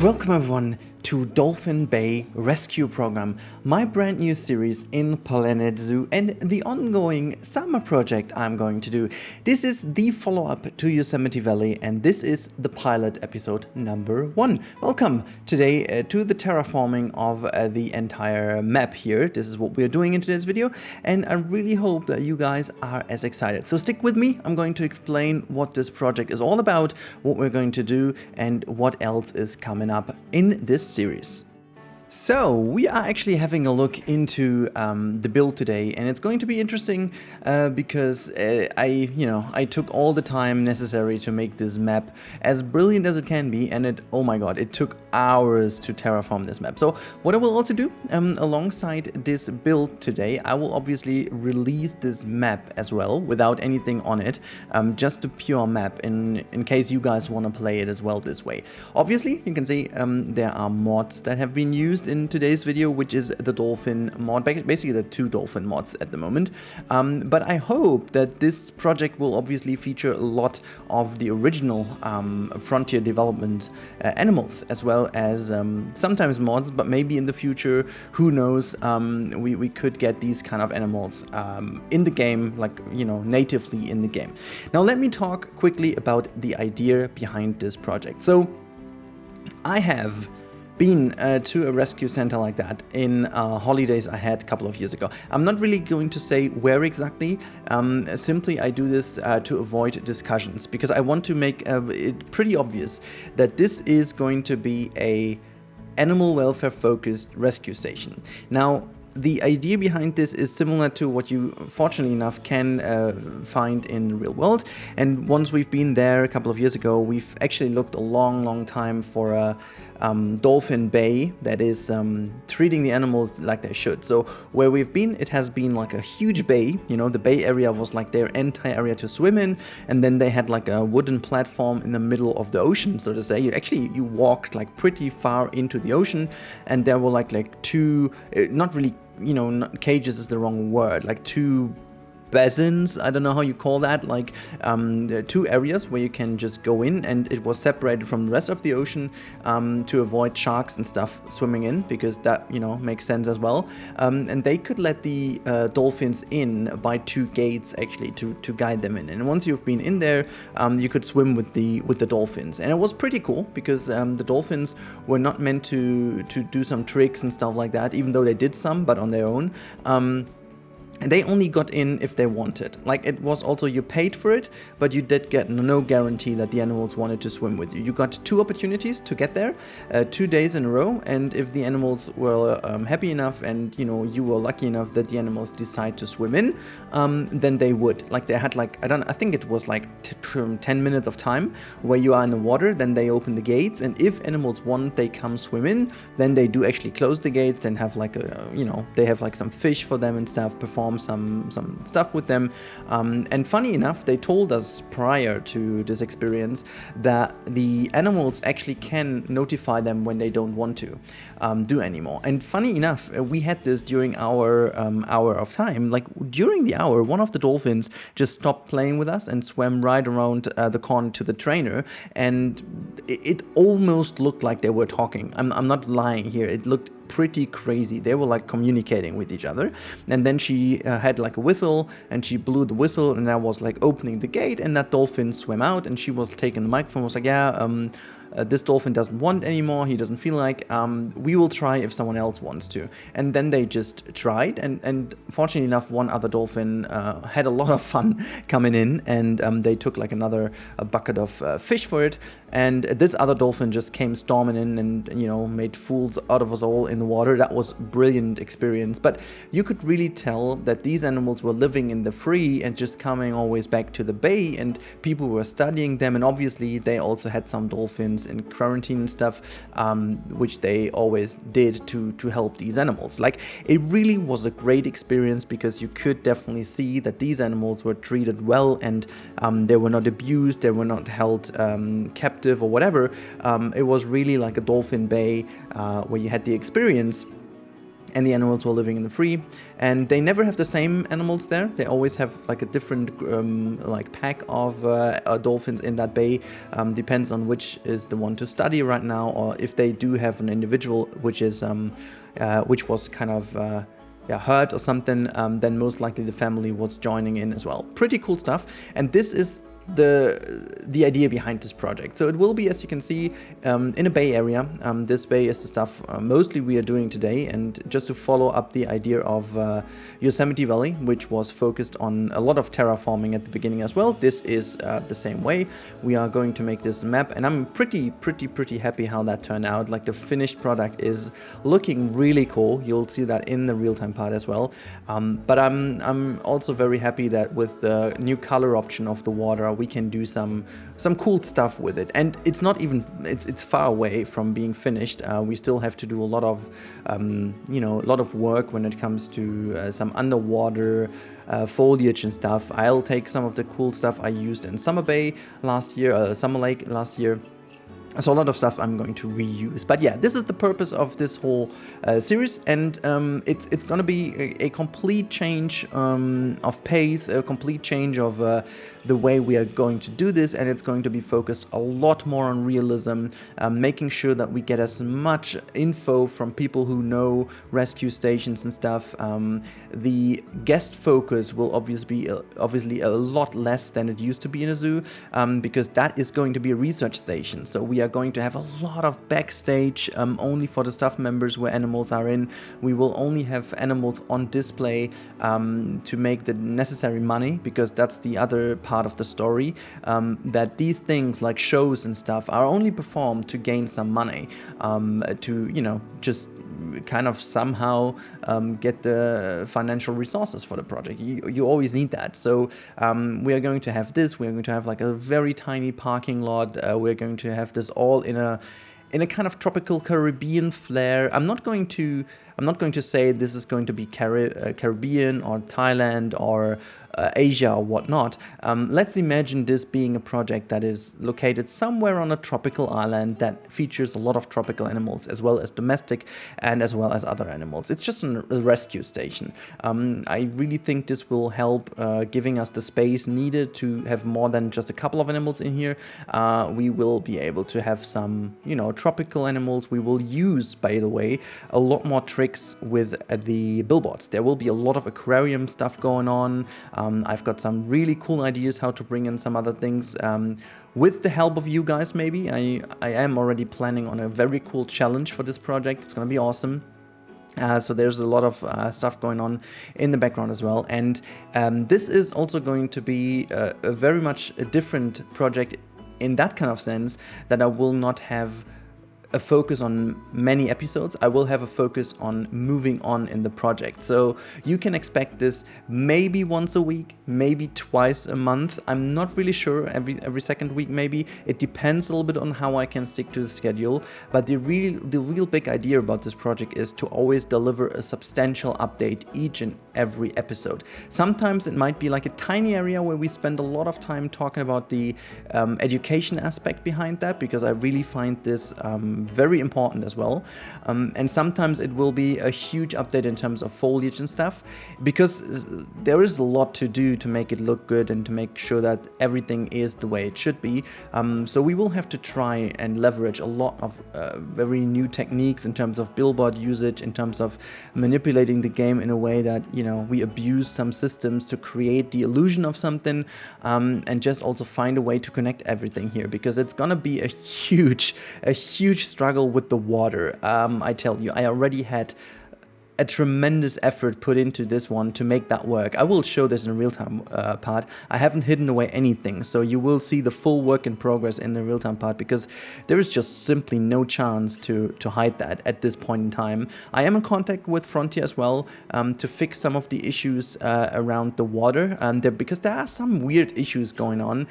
Welcome everyone to Dolphin Bay Rescue Program, my brand new series in Planet Zoo and the ongoing summer project I'm going to do. This is the follow-up to Yosemite Valley and this is the pilot episode number 1. Welcome today to the terraforming of the entire map here. This is what we're doing in today's video and I really hope that you guys are as excited. So stick with me, I'm going to explain what this project is all about, what we're going to do and what else is coming up in this series. So we are actually having a look into the build today, and it's going to be interesting because I took all the time necessary to make this map as brilliant as it can be, and oh my god, it took hours to terraform this map. So what I will also do alongside this build today, I will obviously release this map as well without anything on it, just a pure map in case you guys want to play it as well this way. Obviously, you can see there are mods that have been used in today's video, which is the dolphin mod, basically the 2 dolphin mods at the moment, but I hope that this project will obviously feature a lot of the original frontier development animals, as well as sometimes mods, but maybe in the future, who knows, we could get these kind of animals in the game, like, you know, natively in the game. Now let me talk quickly about the idea behind this project. So I have been to a rescue center like that in holidays I had a couple of years ago. I'm not really going to say where exactly, simply I do this to avoid discussions, because I want to make it pretty obvious that this is going to be a animal welfare focused rescue station. Now, the idea behind this is similar to what you, fortunately enough, can find in the real world. And once we've been there a couple of years ago, we've actually looked a long time for a Dolphin Bay that is treating the animals like they should. So where we've been, it has been like a huge bay. You know, the bay area was like their entire area to swim in, and then they had like a wooden platform in the middle of the ocean, so to say. You walked like pretty far into the ocean, and there were like two, not really, you know, cages is the wrong word, like 2 basins, I don't know how you call that, like 2 areas where you can just go in, and it was separated from the rest of the ocean to avoid sharks and stuff swimming in, because that, you know, makes sense as well. And they could let the dolphins in by 2 gates actually to guide them in. And once you've been in there, you could swim with the dolphins, and it was pretty cool because the dolphins were not meant to do some tricks and stuff like that, even though they did some, but on their own. And they only got in if they wanted. Like, it was also, you paid for it, but you did get no guarantee that the animals wanted to swim with you. You got 2 opportunities to get there, 2 days in a row, and if the animals were happy enough and, you know, you were lucky enough that the animals decide to swim in, then they would. Like, they had like, I think it was like 10 minutes of time where you are in the water, then they open the gates, and if animals want, they come swim in, then they do actually close the gates, then have like a, you know, they have like some fish for them and stuff, perform some stuff with them, and funny enough, they told us prior to this experience that the animals actually can notify them when they don't want to do anymore. And funny enough, we had this during our hour of time. Like, during the hour, one of the dolphins just stopped playing with us and swam right around the corner to the trainer, and it almost looked like they were talking. I'm not lying here, it looked pretty crazy. They were like communicating with each other, and then she had like a whistle, and she blew the whistle, and that was like opening the gate, and that dolphin swam out, and she was taking the microphone, was like, yeah, this dolphin doesn't want anymore, he doesn't feel like, we will try if someone else wants to. And then they just tried, and fortunately enough, one other dolphin had a lot of fun coming in, and they took like another bucket of fish for it, and this other dolphin just came storming in and, you know, made fools out of us all in the water. That was a brilliant experience, but you could really tell that these animals were living in the free and just coming always back to the bay, and people were studying them, and obviously they also had some dolphins in quarantine and stuff, which they always did to help these animals. Like, it really was a great experience because you could definitely see that these animals were treated well, and they were not abused, they were not held captive or whatever. It was really like a Dolphin Bay where you had the experience and the animals were living in the free, and they never have the same animals there. They always have like a different like pack of dolphins in that bay. Depends on which is the one to study right now, or if they do have an individual which is which was kind of hurt or something, then most likely the family was joining in as well. Pretty cool stuff, and this is the idea behind this project. So it will be, as you can see, in a bay area. This bay is the stuff mostly we are doing today, and just to follow up the idea of Yosemite Valley, which was focused on a lot of terraforming at the beginning as well. This is the same way. We are going to make this map, and I'm pretty happy how that turned out. Like, the finished product is looking really cool. You'll see that in the real-time part as well. But I'm also very happy that with the new color option of the water, we can do some cool stuff with it. And it's not even, it's far away from being finished. We still have to do a lot of a lot of work when it comes to some underwater foliage and stuff. I'll take some of the cool stuff I used in Summer Bay last year, Summer Lake last year. So a lot of stuff I'm going to reuse. But yeah, this is the purpose of this whole series, and it's going to be a complete change of pace, a complete change of the way we are going to do this, and it's going to be focused a lot more on realism, making sure that we get as much info from people who know rescue stations and stuff. The guest focus will obviously a lot less than it used to be in a zoo, because that is going to be a research station. So we are going to have a lot of backstage only for the staff members where animals are in. We will only have animals on display to make the necessary money, because that's the other part of the story, that these things like shows and stuff are only performed to gain some money, to just kind of somehow get the financial resources for the project. You always need that. So we are going to have this. We are going to have like a very tiny parking lot. We're going to have this all in a kind of tropical Caribbean flair. I'm not going to say this is going to be Caribbean or Thailand or Asia or whatnot. Let's imagine this being a project that is located somewhere on a tropical island that features a lot of tropical animals, as well as domestic and as well as other animals. It's just a rescue station. I really think this will help giving us the space needed to have more than just a couple of animals in here. We will be able to have some, tropical animals. We will use, by the way, a lot more tricks with the billboards. There will be a lot of aquarium stuff going on. I've got some really cool ideas how to bring in some other things. With the help of you guys, maybe. I am already planning on a very cool challenge for this project. It's going to be awesome. So there's a lot of stuff going on in the background as well. And this is also going to be a very much a different project in that kind of sense, that I will not have a focus on many episodes. I will have a focus on moving on in the project. So you can expect this maybe once a week, maybe twice a month. I'm not really sure, every second week maybe. It depends a little bit on how I can stick to the schedule. But the real big idea about this project is to always deliver a substantial update each and every episode. Sometimes it might be like a tiny area where we spend a lot of time talking about the education aspect behind that, because I really find this very important as well. And sometimes it will be a huge update in terms of foliage and stuff, because there is a lot to do to make it look good and to make sure that everything is the way it should be. So we will have to try and leverage a lot of very new techniques in terms of billboard usage, in terms of manipulating the game in a way that, we abuse some systems to create the illusion of something, and just also find a way to connect everything here, because it's gonna be a huge struggle with the water. I tell you, I already had a tremendous effort put into this one to make that work. I will show this in a real-time part. I haven't hidden away anything, so you will see the full work in progress in the real-time part, because there is just simply no chance to hide that at this point in time. I am in contact with Frontier as well to fix some of the issues around the water, because there are some weird issues going on,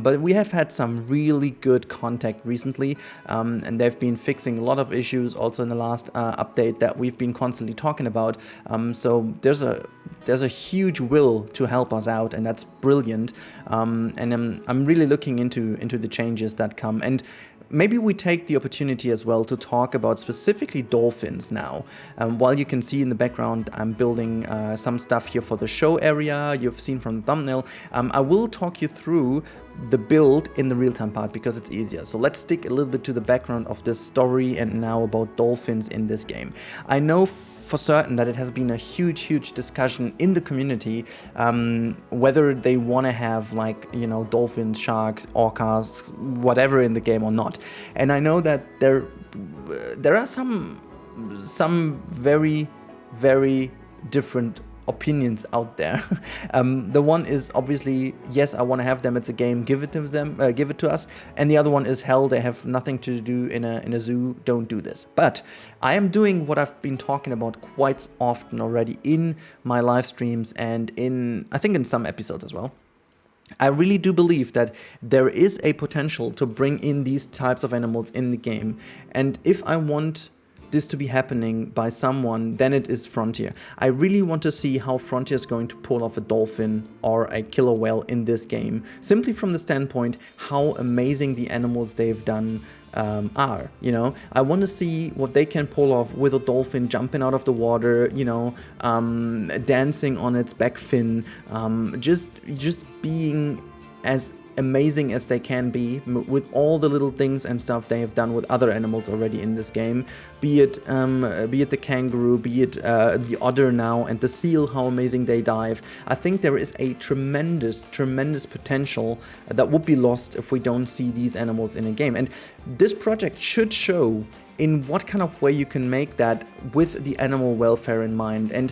but we have had some really good contact recently, and they've been fixing a lot of issues also in the last update that we've been constantly talking about. So there's a there's a huge will to help us out, and that's brilliant. And I'm really looking into the changes that come. And maybe we take the opportunity as well to talk about specifically dolphins now. While you can see in the background, I'm building some stuff here for the show area you've seen from the thumbnail. I will talk you through the build in the real-time part because it's easier. So let's stick a little bit to the background of this story and now about dolphins in this game. I know for certain that it has been a huge discussion in the community whether they want to have, like, you know, dolphins, sharks, orcas, whatever in the game or not. And I know that there are some very different opinions out there. The one is obviously, yes, I want to have them, it's a game, give it to them, give it to us. And the other one is, hell, they have nothing to do in a zoo, don't do this. But I am doing what I've been talking about quite often already in my live streams and I think in some episodes as well. I really do believe that there is a potential to bring in these types of animals in the game. And if I want this to be happening by someone, then it is Frontier. I really want to see how Frontier is going to pull off a dolphin or a killer whale in this game, simply from the standpoint how amazing the animals they've done are. You know, I want to see what they can pull off with a dolphin jumping out of the water, you know, dancing on its back fin, just being as amazing as they can be with all the little things and stuff they have done with other animals already in this game, be it the kangaroo, be it the otter now, and the seal, how amazing they dive. I think there is a tremendous potential that would be lost if we don't see these animals in a game. And this project should show in what kind of way you can make that with the animal welfare in mind. And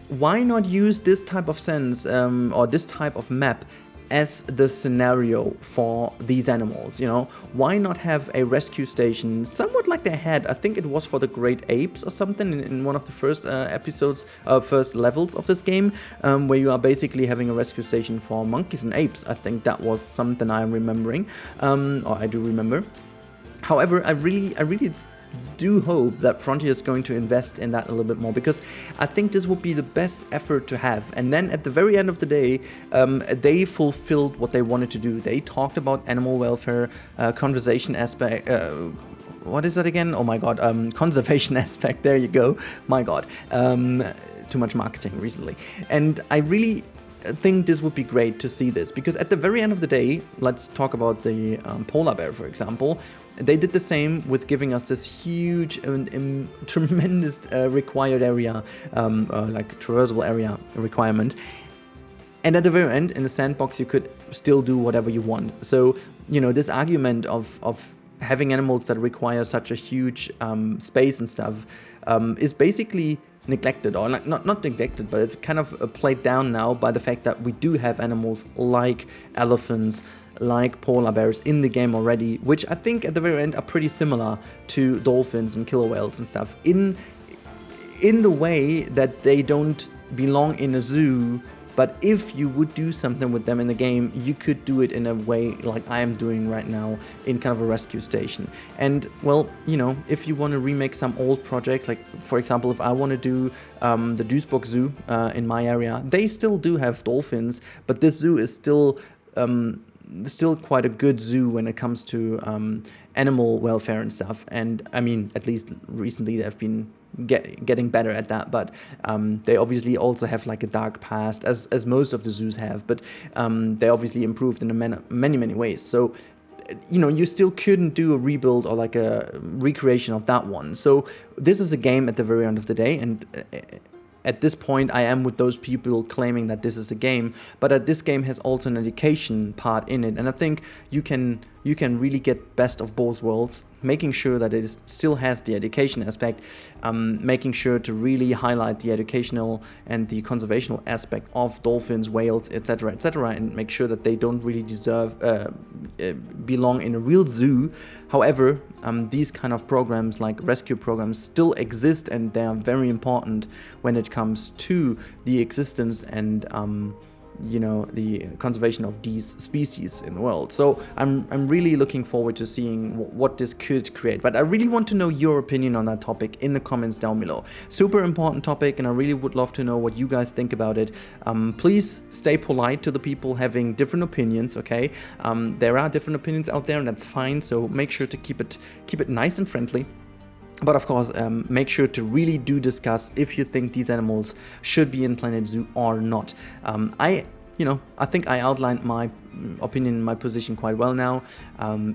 why not use this type of sense or this type of map as the scenario for these animals? You know, why not have a rescue station somewhat like they had, I think it was for the great apes or something in one of the first first levels of this game, where you are basically having a rescue station for monkeys and apes. I think that was something I'm remembering, or I do remember. However, I really do hope that Frontier is going to invest in that a little bit more, because I think this would be the best effort to have. And then at the very end of the day, they fulfilled what they wanted to do. They talked about animal welfare, conservation aspect. What is that again? Oh my god, conservation aspect. There you go. My god, too much marketing recently. And I really think this would be great to see this, because at the very end of the day, let's talk about the polar bear, for example. They did the same with giving us this huge and tremendous required area, like traversable area requirement. And at the very end, in the sandbox, you could still do whatever you want. So, you know, this argument of having animals that require such a huge space and stuff is basically neglected, or not neglected, but it's kind of played down now by the fact that we do have animals like elephants, like polar bears in the game already, which I think at the very end are pretty similar to dolphins and killer whales and stuff in the way that they don't belong in a zoo. But if you would do something with them in the game, you could do it in a way like I am doing right now in kind of a rescue station. And, well, you know, if you want to remake some old projects, like, for example, if I want to do the Duisburg Zoo in my area, they still do have dolphins, but this zoo is still quite a good zoo when it comes to animal welfare and stuff. And, I mean, at least recently they've been getting better at that, but they obviously also have like a dark past, as most of the zoos have, but they obviously improved in many ways. So, you know, you still couldn't do a rebuild or like a recreation of that one. So this is a game at the very end of the day, and at this point I am with those people claiming that this is a game, but this game has also an education part in it, and I think you can really get best of both worlds, making sure that it still has the education aspect, making sure to really highlight the educational and the conservational aspect of dolphins, whales, etc., and make sure that they don't really belong in a real zoo. However, these kind of programs, like rescue programs, still exist, and they are very important when it comes to the existence and you know, the conservation of these species in the world. So I'm really looking forward to seeing what this could create. But I really want to know your opinion on that topic in the comments down below. Super important topic, and I really would love to know what you guys think about it. Please stay polite to the people having different opinions, okay? There are different opinions out there, and that's fine. So make sure to keep it nice and friendly. But of course, make sure to really do discuss if you think these animals should be in Planet Zoo or not. I think I outlined my opinion, my position quite well now,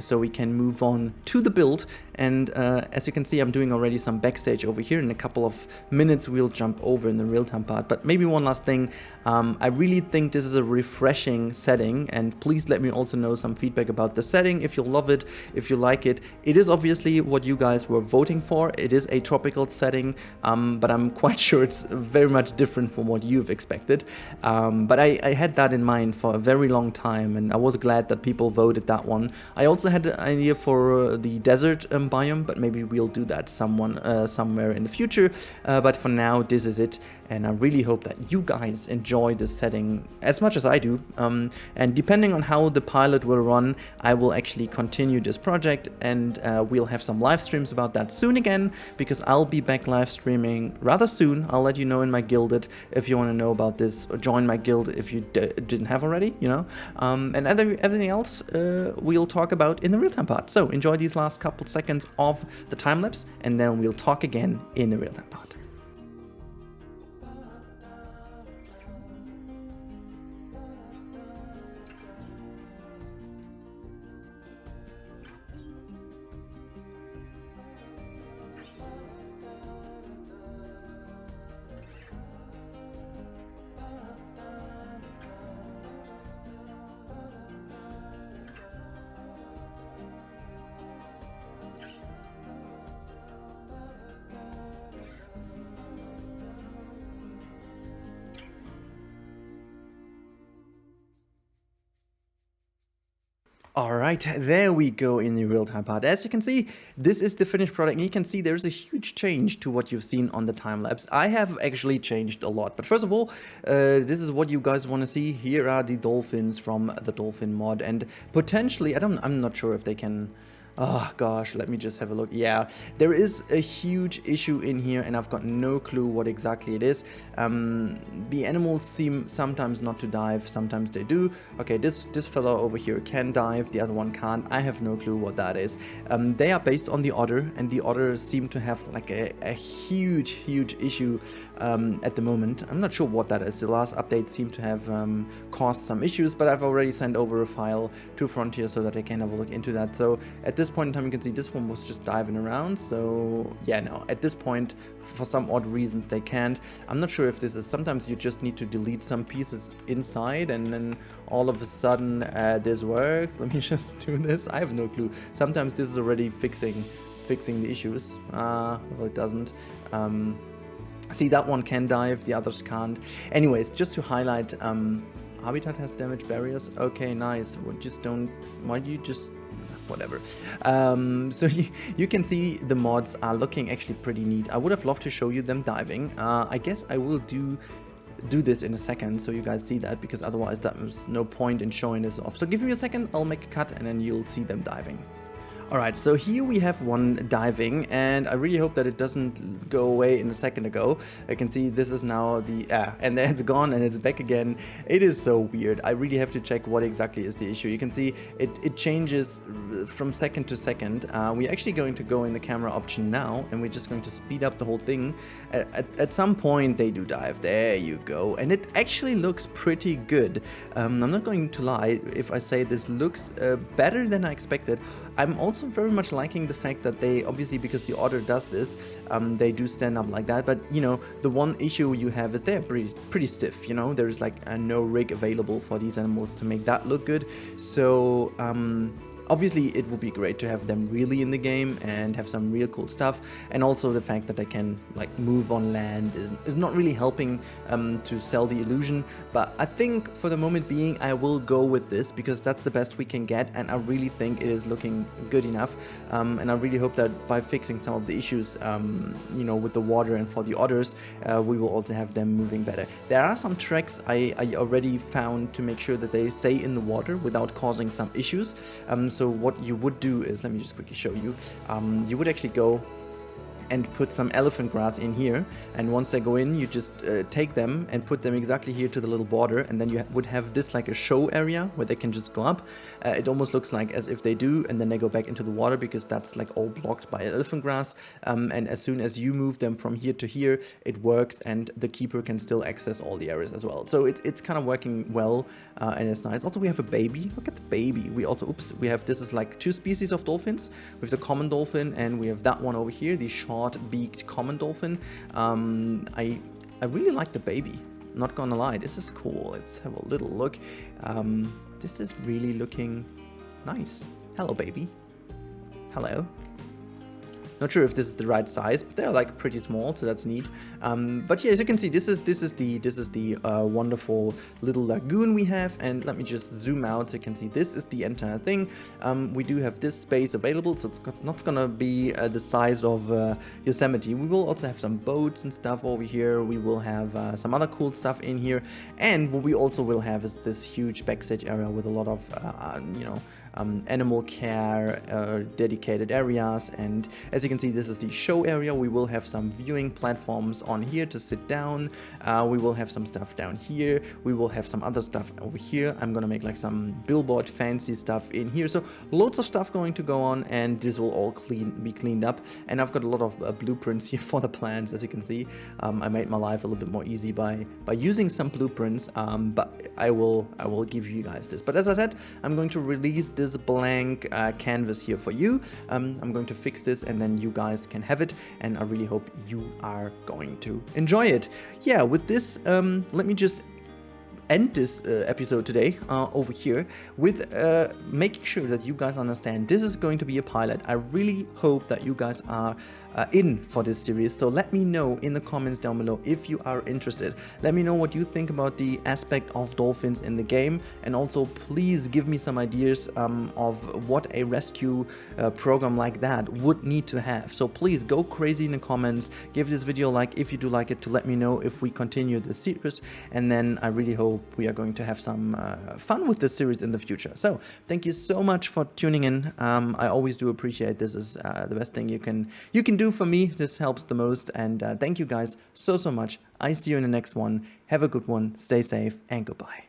so we can move on to the build. And as you can see, I'm doing already some backstage over here. In a couple of minutes we'll jump over in the real-time part. But maybe one last thing, I really think this is a refreshing setting, and please let me also know some feedback about the setting, if you love it, if you like it. It is obviously what you guys were voting for. It is a tropical setting, but I'm quite sure it's very much different from what you've expected. But I had that in mind for a very long time, and I was glad that people voted that one. I also had an idea for the desert biome, but maybe we'll do that somewhere in the future. But for now, this is it, and I really hope that you guys enjoy this setting as much as I do. And depending on how the pilot will run, I will actually continue this project, and we'll have some live streams about that soon again, because I'll be back live streaming rather soon. I'll let you know in my Guilded if you want to know about this, or join my guild if you didn't have already, you know. And everything else we'll talk about in the real-time part. So enjoy these last couple seconds of the time-lapse, and then we'll talk again in the real-time part. Alright, there we go in the real-time part. As you can see, this is the finished product, and you can see there's a huge change to what you've seen on the time-lapse. I have actually changed a lot, but first of all, this is what you guys want to see. Here are the dolphins from the dolphin mod, and potentially, I'm not sure if they can... Oh gosh, let me just have a look. Yeah, there is a huge issue in here, and I've got no clue what exactly it is. The animals seem sometimes not to dive, sometimes they do. Okay, this fella over here can dive, the other one can't. I have no clue what that is. They are based on the otter, and the otters seem to have like a huge issue at the moment. I'm not sure what that is. The last update seemed to have caused some issues, but I've already sent over a file to Frontier so that they can have a look into that. So at this point in time, you can see this one was just diving around. So yeah, no, at this point, for some odd reasons, they can't. I'm not sure if this is, sometimes you just need to delete some pieces inside, and then all of a sudden this works. Let me just do this. I have no clue. Sometimes this is already fixing the issues. Well, it doesn't. See, that one can dive, the others can't. Anyways, just to highlight, habitat has damaged barriers. Okay, nice. Well, just don't, why do you just, whatever. So you can see the mods are looking actually pretty neat. I would have loved to show you them diving. I guess I will do this in a second so you guys see that, because otherwise there's no point in showing this off. So give me a second, I'll make a cut, and then you'll see them diving. Alright, so here we have one diving, and I really hope that it doesn't go away in a second ago. I can see this is now the, and then it's gone and it's back again. It is so weird. I really have to check what exactly is the issue. You can see it changes from second to second. We're actually going to go in the camera option now, and we're just going to speed up the whole thing. At some point they do dive. There you go. And it actually looks pretty good. I'm not going to lie if I say this looks better than I expected. I'm also very much liking the fact that they, obviously because the otter does this, they do stand up like that, but you know, the one issue you have is they're pretty stiff, you know, there's like no rig available for these animals to make that look good. So obviously it would be great to have them really in the game and have some real cool stuff, and also the fact that they can like move on land is not really helping to sell the illusion. But I think for the moment being I will go with this because that's the best we can get, and I really think it is looking good enough, and I really hope that by fixing some of the issues you know, with the water and for the otters, we will also have them moving better. There are some tricks I already found to make sure that they stay in the water without causing some issues. So what you would do is, let me just quickly show you, you would actually go and put some elephant grass in here, and once they go in you just take them and put them exactly here to the little border, and then you would have this like a show area where they can just go up. It almost looks like as if they do, and then they go back into the water because that's like all blocked by elephant grass, and as soon as you move them from here to here it works, and the keeper can still access all the areas as well. So it's kind of working well, and it's nice. Also we have a baby, look at the baby. We also, oops, we have, this is like two species of dolphins. We have the common dolphin and we have that one over here, the short-beaked common dolphin. I really like the baby, not gonna lie. This is cool. Let's have a little look. This is really looking nice. Hello, baby. Hello. Not sure if this is the right size, but they're like pretty small, so that's neat. But yeah, as you can see, this is the wonderful little lagoon we have, and let me just zoom out so you can see this is the entire thing. We do have this space available, so it's not gonna be the size of Yosemite. We will also have some boats and stuff over here. We will have some other cool stuff in here, and what we also will have is this huge backstage area with a lot of you know, animal care dedicated areas. And as you can see, this is the show area. We will have some viewing platforms on here to sit down. We will have some stuff down here. We will have some other stuff over here. I'm gonna make like some billboard fancy stuff in here. So loads of stuff going to go on, and this will all be cleaned up. And I've got a lot of blueprints here for the plans. As you can see, I made my life a little bit more easy by using some blueprints, but I will give you guys this. But as I said, I'm going to release this blank canvas here for you. I'm going to fix this and then you guys can have it, and I really hope you are going to enjoy it. Yeah, with this, let me just end this episode today over here with making sure that you guys understand this is going to be a pilot. I really hope that you guys are in for this series, so let me know in the comments down below if you are interested. Let me know what you think about the aspect of dolphins in the game, and also please give me some ideas of what a rescue program like that would need to have. So please go crazy in the comments, give this video a like if you do like it, to let me know if we continue the series, and then I really hope we are going to have some fun with this series in the future. So thank you so much for tuning in. I always do appreciate this. Is the best thing you can do for me. This helps the most, and thank you guys so much. I see you in the next one. Have a good one, stay safe, and goodbye.